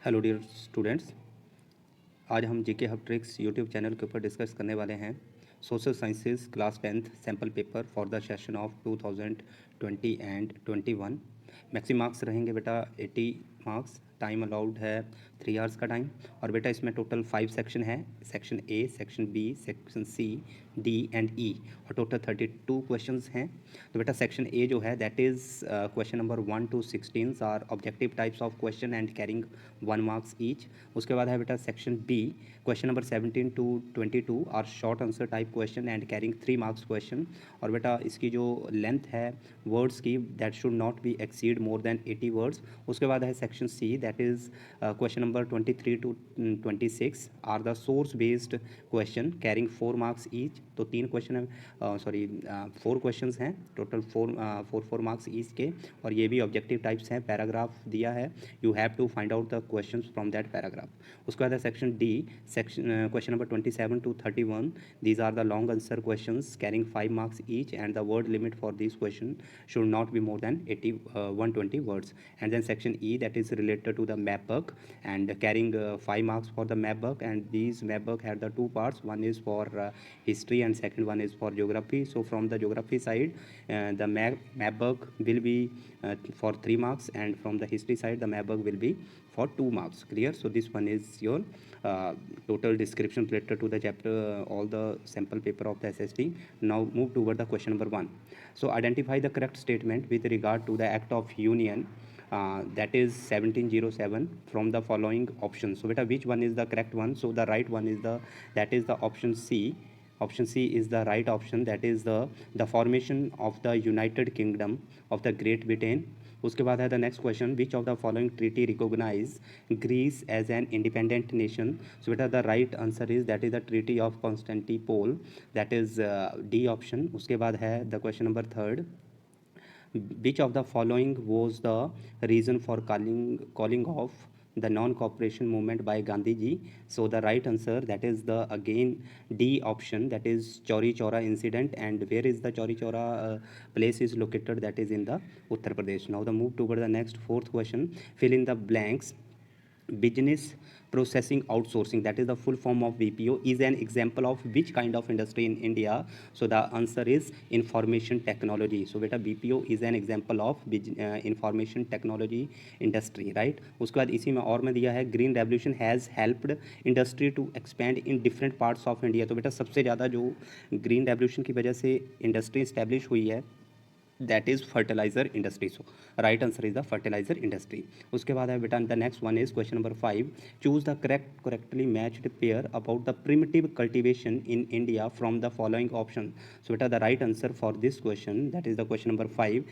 Hello dear students, आज हम GK hub tricks YouTube channel के ऊपर डिस्कस करने वाले हैं social sciences class 10th sample paper for the session of 2020 and 21। Maximum marks रहेंगे बेटा 80 मार्क्स। टाइम अलाउड है 3 आवर्स का टाइम। और बेटा इसमें टोटल 5 सेक्शन है, section A, section B, section C, D and E, और टोटल 32 क्वेश्चंस हैं। तो बेटा सेक्शन ए जो है that is question number 1 to 16 are objective types of question and carrying 1 marks each. उसके बाद है बेटा section B, question number 17 to 22 are short answer type question and carrying 3 marks question. और बेटा इसकी जो लेंथ है वर्ड्स की that should not be exceed more than 80 words. उसके बाद है section C that is question number 23 to 26 are the source based question carrying 4 marks each. तो 3 क्वेश्चन है, 4 क्वेश्चंस हैं टोटल, 4 मार्क्स ईच के। और ये भी ऑब्जेक्टिव टाइप्स हैं, पैराग्राफ दिया है, you have to find out the questions from that paragraph. उसके बाद है section D, section question number 27 to 31 these are the long answer questions carrying 5 marks each and the word limit for this question should not be more than 120 words. And then section E that is related to the map book and carrying 5 marks for the map book, and these map book have the two parts, one is for history and second one is for geography. So from the geography side the map book will be for 3 marks, and from the history side the map book will be for 2 marks. Clear? So this one is your total description related to the chapter, all the sample paper of the SST. Now move toward the question number 1. So identify the correct statement with regard to the Act of Union, that is 1707 from the following options. So beta which one is the correct one? So the right one is the option C. Option C is the right option, that is the formation of the United Kingdom of the Great Britain. उसके बाद है the next question, which of the following treaty recognise Greece as an independent nation? So बेटा the right answer is that is the treaty of Constantinople, that is D option. उसके बाद है the question number 3, which of the following was the reason for calling off the non-cooperation movement by Gandhi ji? So the right answer that is the again D option, that is Chauri Chaura incident. And where is the Chauri Chaura place is located? That is in the Uttar Pradesh. Now the move toward the next 4th question, fill in the blanks. Business processing outsourcing, that is the full form of BPO, is an example of which kind of industry in India? So the answer is information technology. So beta BPO is an example of information technology industry, right? उसके बाद इसी में और में दिया है green revolution has helped industry to expand in different parts of India. तो बेटा सबसे ज़्यादा जो ग्रीन रेवोल्यूशन की वजह से इंडस्ट्री इस्टेब्लिश हुई है that is fertiliser industry. So right answer is the fertiliser industry. उसके बाद है बेटा the next one is question number 5, choose the correctly matched pair about the primitive cultivation in India from the following option. So बेटा the right answer for this question, that is the question number 5,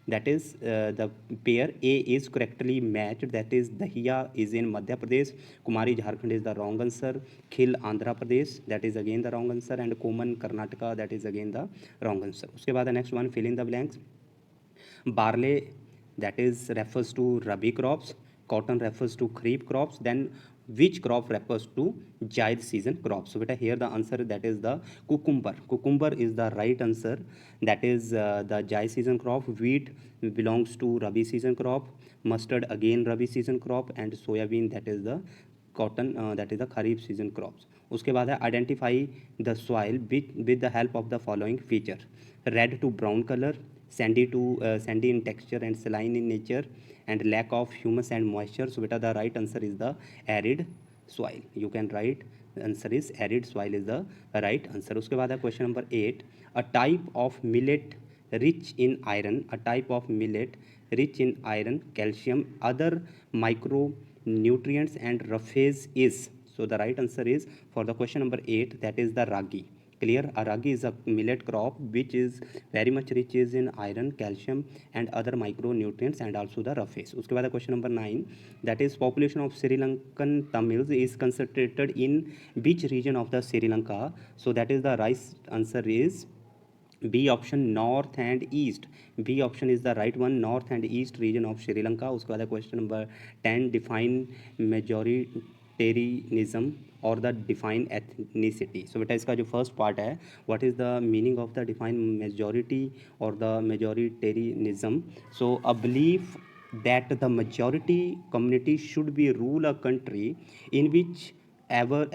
that is the pair A is correctly matched, that is Dahiya is in Madhya Pradesh, Kumari Jharkhand is the wrong answer, Khil Andhra Pradesh that is again the wrong answer, and Koman Karnataka that is again the wrong answer. उसके बाद the next one, fill in the blanks. Barley that is refers to rabi crops, cotton refers to kharif crops, then which crop refers to Jaid season crops? So beta here the answer that is the cucumber is the right answer, that is the Jaid season crop. Wheat belongs to rabi season crop, mustard again rabi season crop, and soybean that is the cotton, that is the kharif season crops. उसके बाद है identify the soil with the help of the following feature, red to brown colour, sandy in texture and saline in nature, and lack of humus and moisture. So beta the right answer is the arid soil. You can write the answer is arid soil is the right answer. उसके बाद है question number 8, a type of millet rich in iron, a type of millet rich in iron, calcium, other micronutrients and roughage is. So the right answer is for the question number 8, that is the ragi. Clear? A ragi is a millet crop which is very much rich is in iron, calcium and other micronutrients, and also the roughage. उसके बाद question number 9, that is population of Sri Lankan Tamils is concentrated in which region of the Sri Lanka? So that is the right answer is B option, north and east. B option is the right one, north and east region of Sri Lanka. उसके बाद question number 10, define majoritarianism और the define ethnicity. So बेटा इसका जो first part है, what is the meaning of the define majority और the majoritarianism? So a belief that the majority community should be rule a country in which ever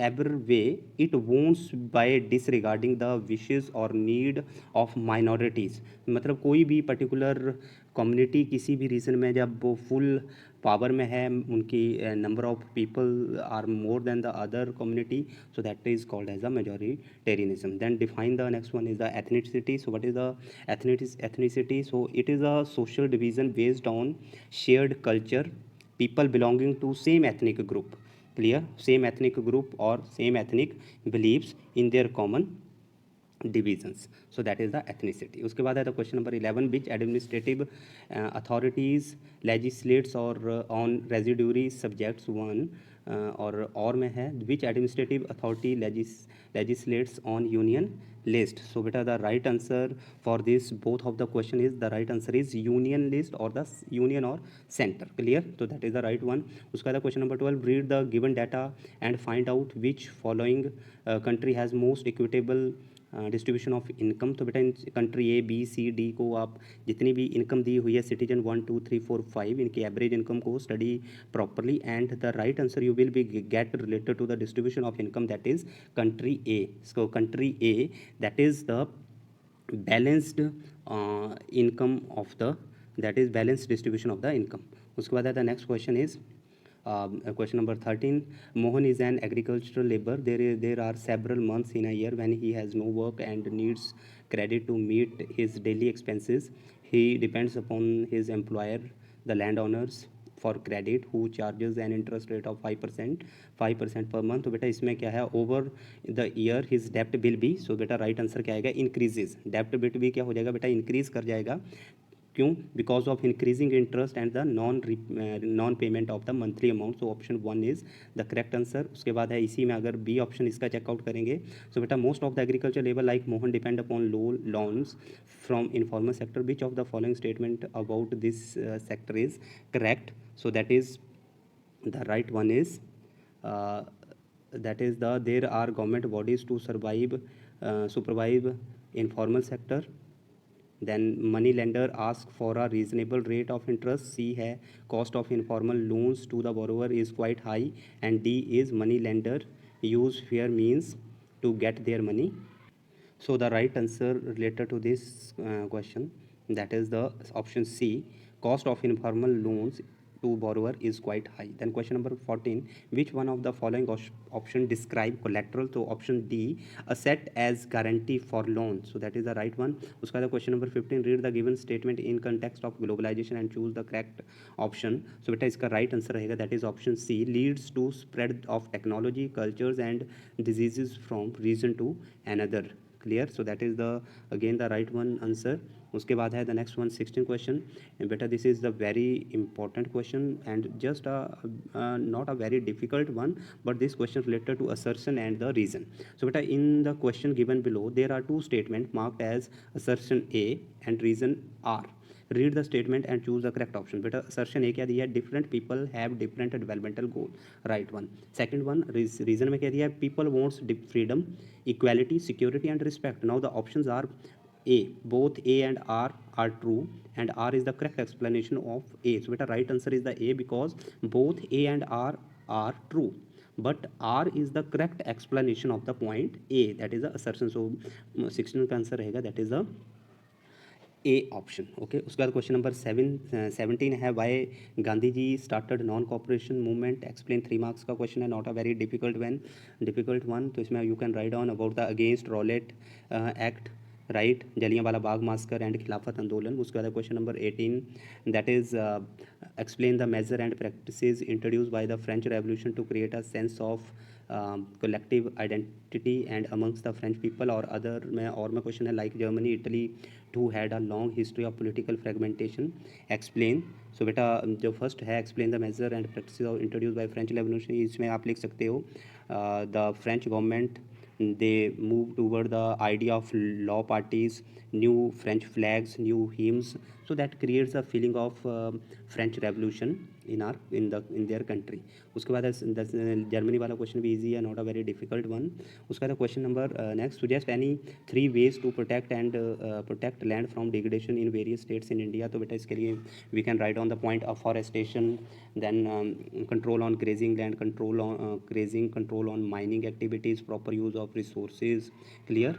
way it wants by disregarding the wishes or need of minorities. मतलब कोई भी particular community किसी भी reason में जब वो full power में है, उनकी number of people are more than the other community, so that is called as a majoritarianism. Then define the next one is the ethnicity. So what is the ethnicity? So it is a social division based on shared culture, people belonging to same ethnic group, clear, same ethnic group or same ethnic beliefs in their common divisions. So that is the ethnicity. उसके बाद है तो question number 11, which administrative authorities legislates or on residuary subjects one और में है which administrative authority legislates on union list. So beta the right answer for this both of the question is, the right answer is union list or the union or center, clear. So that is the right one. उसका बाद question number 12, read the given data and find out which following country has most equitable distribution of income. तो बेटा इन country A B C D को आप जितनी भी income दी हुई है सिटीजन 1 2 3 4 5 इनकी एवरेज इनकम को study properly and the right answer you will be get related to the distribution of income, that is country A. So country A that is the balanced income of the, that is balanced distribution of the income. उसके बाद the next question is question number 13, Mohan is an agricultural labor. There are several months in a year when he has no work and needs credit to meet his daily expenses. He depends upon his employer, the landowners, for credit, who charges an interest rate of 5% per month. तो बेटा इसमें क्या है, over the year his debt will be, so बेटा right answer क्या आएगा, increases. debt bit भी क्या हो जाएगा बेटा, increase कर जाएगा. क्यों? Because of increasing interest and the non payment of the monthly amount. So option 1 is the correct answer. उसके बाद है इसी में अगर बी ऑप्शन इसका चेकआउट करेंगे, सो बेटा most of the agriculture labour like Mohan depend upon loans from informal sector. Which of the following statement about this sector is correct? So that is the right one is that is the there are government bodies to supervise informal sector. Then money lender ask for a reasonable rate of interest. C है cost of informal loans to the borrower is quite high. And D is money lender use fair means to get their money. So the right answer related to this question, that is the option C, cost of informal loans to borrower is quite high. Then question number 14, which one of the following option describe collateral? So option D, asset as guarantee for loan. So that is the right one. उसका बाद question number 15, read the given statement in context of globalization and choose the correct option. So बेटा इसका right answer रहेगा, that is option C, leads to spread of technology, cultures and diseases from region to another. Clear? So that is the again the right one answer. उसके बाद है the next one 16 question. And बेटा this is the very important question and just not a very difficult one, but this question related to assertion and the reason. So बेटा in the question given below there are two statements marked as assertion A and reason R. Read the statement and choose the correct option. बेटा assertion A क्या दिया है, different people have different developmental goal, right one. Second one reason में क्या दिया है, people wants freedom, equality, security and respect. Now the options are A, both A and R are true and R is the correct explanation of A. So beta right answer is the A because both A and R are true, but R is the correct explanation of the point A, that is the assertion. So 16 का answer रहेगा that is the A option. Okay उसके बाद question number 17 है, why Gandhi ji started non cooperation movement, explain. 3 marks का question है, not a very difficult one. तो इसमें you can write down about the against Rowlatt Act, right, Jallianwala Bagh massacre and Khilafat आंदोलन. उसके बाद question number 18, that is explain the major and practices introduce by the French revolution to create a sense of collective identity and amongst the French people. और other में question है, like Germany, Italy too had a long history of political fragmentation, explain. So बेटा जो first है explain the major and practice of introduce by French revolution, इसमें आप लिख सकते हो the French government they move toward the idea of law parties, new French flags, new hymns, so that creates a feeling of French revolution. in their country. उसके बाद Germany वाला question भी easy है, not a very difficult one. उसके बाद question number next, suggest any 3 ways to protect land from degradation in various states in India. तो बेटा इसके लिए we can write on the point of forestation, then control on grazing land, control on grazing, control on mining activities, proper use of resources, clear.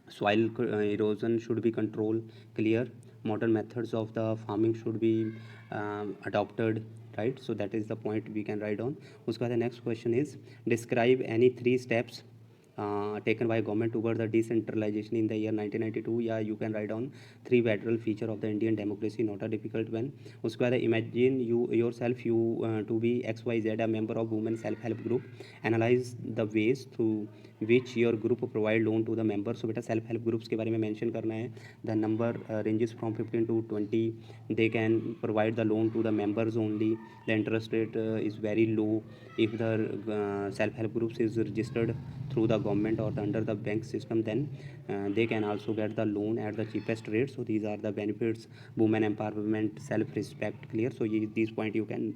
Soil erosion should be controlled, clear. Modern methods of the farming should be adopted, right? So that is the point we can write on. उसके बाद next question is, describe any 3 steps taken by government toward the decentralization in the year 1992. या you can write on 3 vital feature of the Indian democracy, not a difficult one. उसके बाद imagine yourself to be XYZ, a member of women self help group. Analyze the ways through which your group provide loan to the members. So बेटा self help groups के बारे में mention करना है. The number ranges from 15 to 20. They can provide the loan to the members only. The interest rate is very low if the self help groups is registered through the government or under the bank system. Then they can also get the loan at the cheapest rate. So these are the benefits: women empowerment, self respect, clear. So these point you can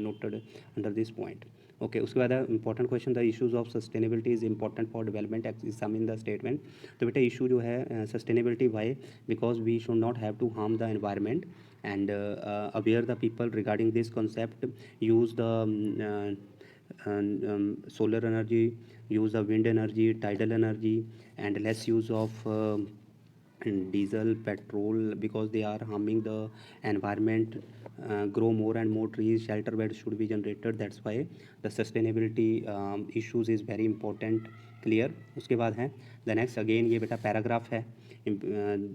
noted under this point. Okay, उसके बाद important question, the issues of sustainability is important for development examine the statement. तो बेटा issue जो है sustainability why, because we should not have to harm the environment and aware the people regarding this concept. Use the solar energy, use the wind energy, tidal energy, and less use of diesel, petrol, because they are harming the environment. Grow more and more trees, shelter beds should be generated. That's why the sustainability issues is very important, clear. उसके बाद है the next, again ये बेटा paragraph है,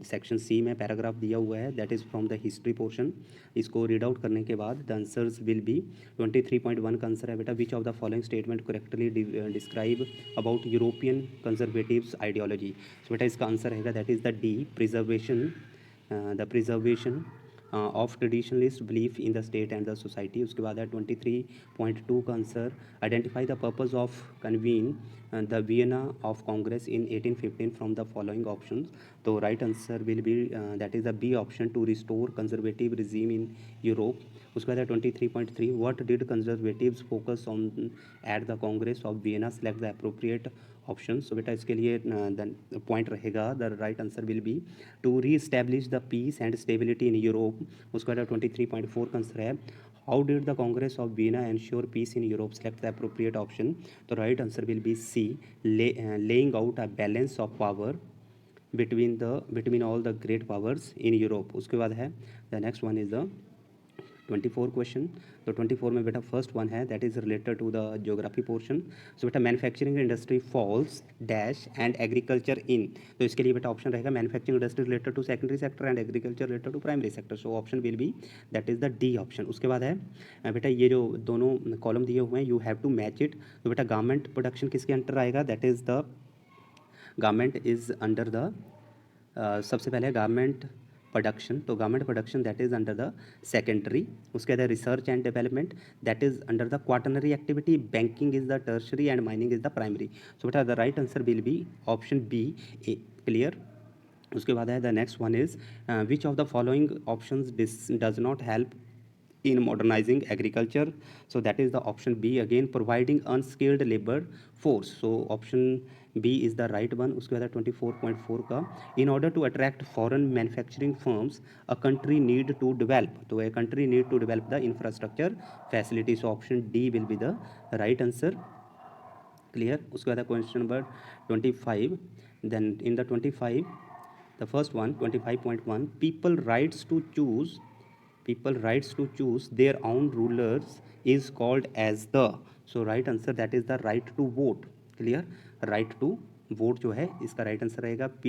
section C में paragraph दिया हुआ है, that is from the history portion. इसको रीड आउट करने के बाद द आंसर्स विल बी 23.1 का आंसर है बेटा, which of the following statement correctly describe about European conservatives ideology. So बेटा इसका आंसर रहेगा that is the D, preservation of traditionalist belief in the state and the society. उसके बाद है 23.2 का answer, identify the purpose of convene the Vienna of Congress in 1815 from the following options. तो right answer will be that is the B option, to restore conservative regime in Europe. उसके बाद है 23.3, what did conservatives focus on at the Congress of Vienna, select the appropriate option. So बेटा इसके लिए point रहेगा, the right answer will be to reestablish the peace and stability in Europe. उसके बाद 23.4 का आंसर है, how did the Congress of Vienna ensure peace in Europe, select the appropriate option. तो right answer will be C, laying out a balance of power between all the great powers in Europe. उसके बाद है the next one is the 24 question. तो 24 में बेटा first one है that is related to the geography portion. So बेटा manufacturing industry falls dash and agriculture in. तो इसके लिए बेटा ऑप्शन रहेगा manufacturing industry related to secondary sector and agriculture related to primary sector. So option will be that is the D option. उसके बाद है बेटा ये जो दोनों कॉलम दिए हुए हैं you have to match it. तो बेटा गारमेंट प्रोडक्शन किसके अंडर आएगा, that is the garment is under the सबसे पहले गारमेंट प्रोडक्शन. तो garment production that is under the secondary. उसके बाद research and development that is under the quaternary activity. Banking is the tertiary and mining is the primary. So बेटा the right answer will be option B, clear. उसके बाद है the next one is which of the following options does not help in modernizing agriculture. So that is the option B, again providing unskilled labor force. So option B is the right one. उसके बाद 24.4 का, in order to attract foreign manufacturing firms a country need to develop. तो a country need to develop the infrastructure facility. So option D will be the right answer, clear. उसके बाद question number 25. Then in the 25, the first one 25.1, people rights to choose their own rulers is called as the. So right answer that is the right to vote, clear. right to vote जो है इसका right answer रहेगा P.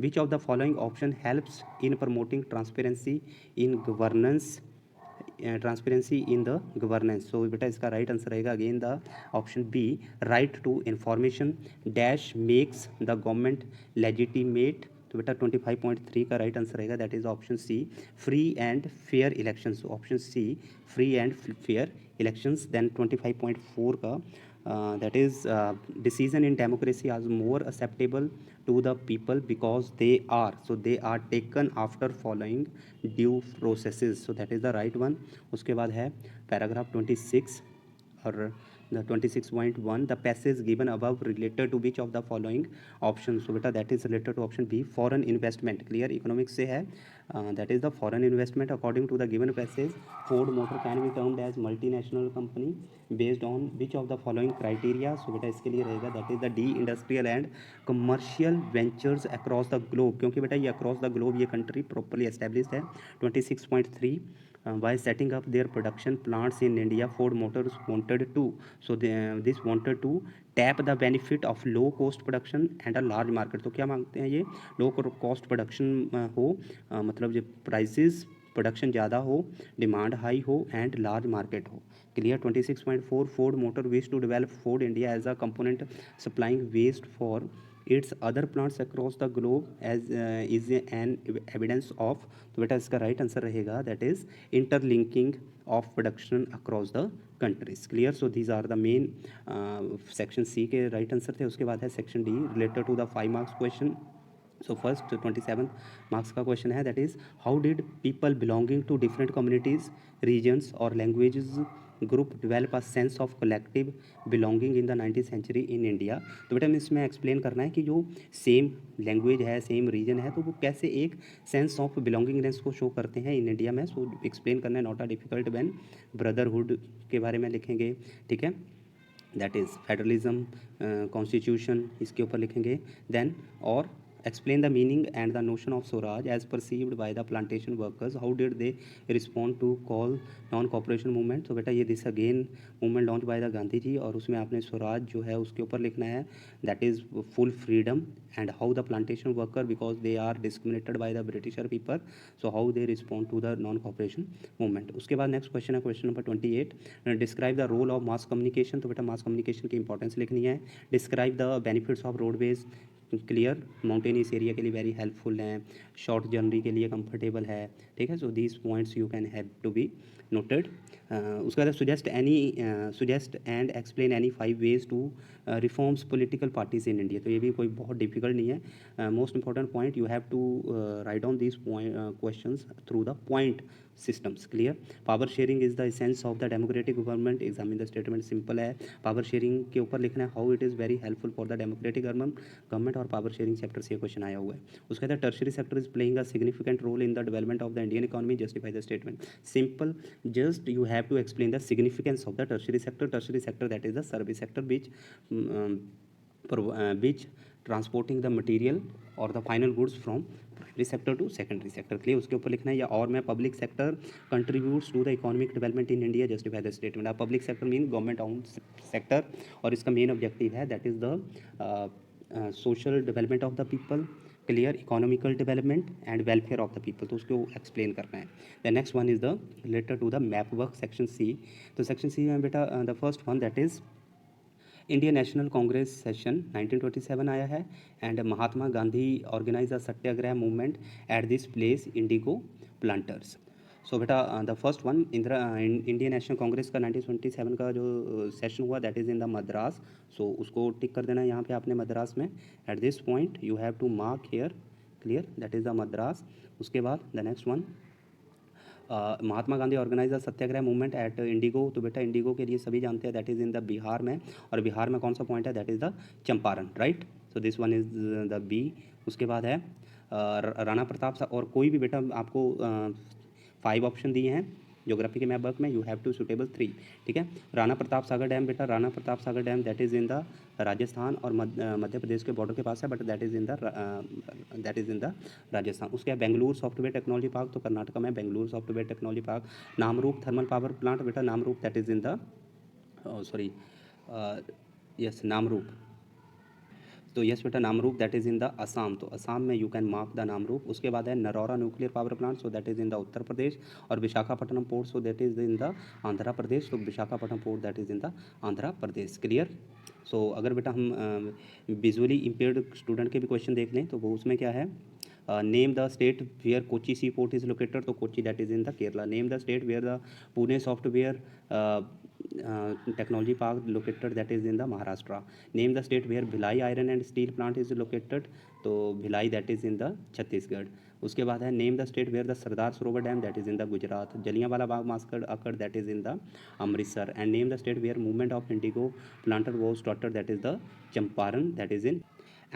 which of the following option helps in promoting transparency in governance, transparency in the governance. So बेटा इसका right answer रहेगा again the option B, right to information dash makes the government legitimate. तो बेटा 25.3 का right answer रहेगा that is option C, free and fair elections. Option C, free and fair elections. Then 25.4 का that is decision in democracy are more acceptable to the people because they are taken after following due processes. So that is the right one. उसके बाद है paragraph 26 और the 26.1 the passage given above related to which of the following options. So बेटा that is related to option B, foreign investment. Clear, economics से है. That is the foreign investment. According to the given passage, Ford Motor can be termed as multinational company based on which of the following criteria. So बेटा इसके लिए रहेगा that is the D, industrial and commercial ventures across the globe, क्योंकि बेटा ये across the globe ये country properly established है. 26.3 by setting up their production plants in India, Ford Motors wanted to, so this wanted to tap the benefit of low cost production and a large market. तो क्या मांगते हैं ये, low cost production हो, मतलब जो prices production ज़्यादा हो, डिमांड हाई हो एंड लार्ज मार्केट हो. Clear. 26.4 Ford Motor wish to develop Ford India as a component supplying waste for its other plants across the globe as is an evidence of. तो बेटा इसका right answer रहेगा that is interlinking of production across the countries. Clear. So these are the main section C के right answer थे. उसके बाद है section D related to the 5 marks question. So first 27 marks का क्वेश्चन है that is how did people belonging to different communities, regions और languages group develop a sense of collective belonging in the 19th century in India. तो बेटा इसमें explain करना है कि जो सेम लैंग्वेज है, सेम रीजन है, तो वो कैसे एक सेंस ऑफ बिलोंगिंगनेस को शो करते हैं इन इंडिया में. सो एक्सप्लेन करना है, not a difficult. When brotherhood के बारे में लिखेंगे, ठीक है, दैट इज़ फेडरलिज्म, कॉन्स्टिट्यूशन, इसके ऊपर लिखेंगे. देन और explain the meaning and the notion of Swaraj as perceived by the plantation workers. How did they respond to call non-cooperation movement? तो बेटा ये this again movement launch by the Gandhi ji, और उसमें आपने स्वराज जो है उसके ऊपर लिखना है that is full freedom and how the plantation worker because they are discriminated by the Britisher people, so how they respond to the non cooperation movement. उसके बाद नेक्स्ट क्वेश्चन है question number 28. Describe the role of mass communication. तो बेटा mass communication की importance लिखनी है. Describe the benefits of roadways. Clear, mountainous area के लिए वेरी हेल्पफुल हैं, शॉर्ट जर्नी के लिए कंफर्टेबल है, ठीक है. So these points you can have to be noted. उसके बाद suggest and explain any 5 ways to reforms political parties in India. तो ये भी कोई बहुत डिफिकल्ट नहीं है. Most important point you have to write down this questions through the point systems. Clear. Power sharing is the essence of the democratic government. Examine the statement. Simple है. Power sharing के ऊपर लिखना है how it is very helpful for the democratic government, और power sharing sector से ये question आया हुआ है. उसके बाद tertiary sector is playing a significant role in the development of the Indian economy. Justify the statement. Simple, just you have to explain the significance of the tertiary sector. Tertiary sector that is the service sector which transporting the material or the final goods from primary sector to secondary sector. Clear. उसके ऊपर लिखना है या और मैं public sector contributes to the economic development in India. Justify the statement. आप public sector mean government own sector, और इसका मेन ऑब्जेक्टिव है that is the social development of the people. Clear. Economical development and welfare of the people. तो उसको explain करना है. The next one is the related to the map work section C. तो section C में बेटा the first one that is Indian National Congress session 1927 आया है and Mahatma Gandhi organize a satyagraha movement at this place indigo planters. So बेटा the first one Indian National Congress का 1927 का जो सेशन हुआ that is in the Madras. So उसको टिक कर देना है यहाँ पे आपने मद्रास में. At this point you have to mark here. Clear. That is the Madras. उसके बाद the next one Mahatma Gandhi organise satyagraha movement at indigo. तो बेटा इंडिगो के लिए सभी जानते हैं that is in the Bihar में, और बिहार में कौन सा पॉइंट है that is the Champaran. Right. So this one is the B. उसके बाद है राणा प्रताप, और कोई भी बेटा आपको 5 ऑप्शन दिए हैं ज्योग्राफी के मैप वर्क में, यू हैव टू सुटेबल 3. ठीक है. राणा प्रताप सागर डैम बेटा, Rana Pratap Sagar dam that is in the Rajasthan और मध्य प्रदेश के बॉर्डर के पास है, but that is in the Rajasthan. उसके बाद बेंगलुरु सॉफ्टवेयर टेक्नोलॉजी पार्क, तो कर्नाटक में Bengaluru software technology park. Namrup thermal power plant बेटा, Namrup that is in the Namrup. तो यस बेटा Namrup that is in the Assam. तो असम में you can mark the Namrup. उसके बाद है Narora nuclear power plant, so that is in the Uttar Pradesh, और Visakhapatnam port, so that is in the Andhra Pradesh. तो Visakhapatnam port that is in the Andhra Pradesh. Clear. So अगर बेटा हम विजुअली इम्पेयर्ड स्टूडेंट के भी क्वेश्चन देख लें तो वो उसमें क्या है, name the state where Kochi sea port is located, तो Kochi that is in the Kerala. Name the state where the Pune software technology park located, that is in the Maharashtra. Name the state where Bhilai iron and steel plant is located, तो Bhilai that is in the Chhattisgarh. उसके बाद है name the state where the Sardar Sarovar dam, that is in the Gujarat. Jallianwala Bagh massacre, that is in the Amritsar. And name the state where movement of indigo planter was started, that is the Champaran, that is in.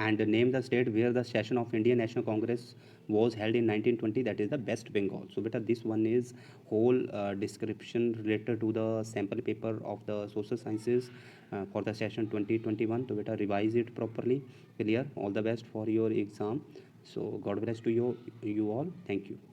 And name the state where the session of Indian National Congress was held in 1920, that is the West Bengal. So beta this one is whole description related to the sample paper of the social sciences for the session 2021. So beta revise it properly. Clear. All the best for your exam. So God bless to you all. Thank you.